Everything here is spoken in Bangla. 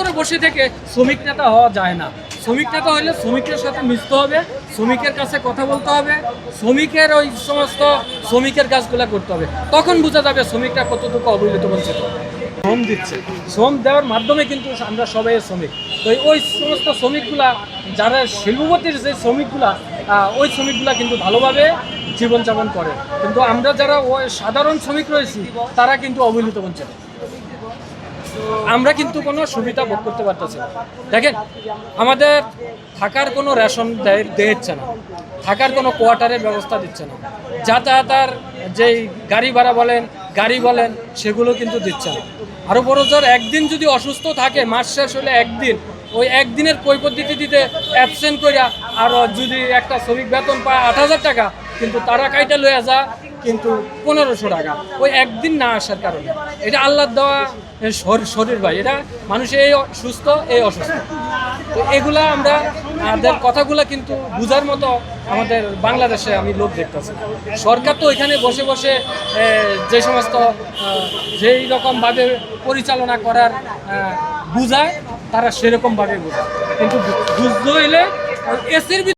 ভিতরে বসে থেকে শ্রমিক নেতা হওয়া যায় না। শ্রমিক নেতা হলে শ্রমিকের সাথে মিশতে হবে, শ্রমিকের কাছে কথা বলতে হবে, শ্রমিকের ওই সমস্ত শ্রমিকের কাজগুলো করতে হবে, তখন বোঝা যাবে শ্রমিকরা কতটুকু অবহেলিত বঞ্চিত। শ্রম দিচ্ছে, শ্রম দেওয়ার মাধ্যমে কিন্তু আমরা সবাই শ্রমিক। তো ওই সমস্ত শ্রমিকগুলা, যারা শিল্পপতির যে শ্রমিকগুলা, ওই শ্রমিকগুলা কিন্তু ভালোভাবে জীবনযাপন করে, কিন্তু আমরা যারা ওই সাধারণ শ্রমিক রয়েছি তারা কিন্তু অবহেলিত বঞ্চিত। আমরা কিন্তু কোনো সুবিধা ভোগ করতে পারতেছি না। দেখেন, আমাদের থাকার কোনো রেশন দিচ্ছে না, থাকার কোনো কোয়ার্টারের ব্যবস্থা দিচ্ছে না, যাতায়াতার যেই গাড়ি ভাড়া বলেন, গাড়ি বলেন, সেগুলো কিন্তু দিচ্ছে না। আরও বড় জোর, একদিন যদি অসুস্থ থাকে, মাস শেষ হলে একদিন, ওই একদিনের কৈফিয়ত দিতে অ্যাবসেন্ট করিয়া, আর যদি একটা শ্রমিক বেতন পায় 8,000 টাকা, কিন্তু তারা কাইটা লইয়া যা কিন্তু 1500 টাকা, ওই একদিন না আসার কারণে। এটা আল্লাহর দেওয়া শরীর ভাই, এটা মানুষ এই সুস্থ, এই অসুস্থ। তো এগুলা আমাদের কথাগুলা কিন্তু বুঝার মতো আমাদের বাংলাদেশে আমি লোক দেখতেছি। সরকার তো ওইখানে বসে বসে যে সমস্ত যেই রকমভাবে পরিচালনা করার বুঝায়, তারা সেরকমভাবে বোঝায়, কিন্তু বুঝতে হইলে এসির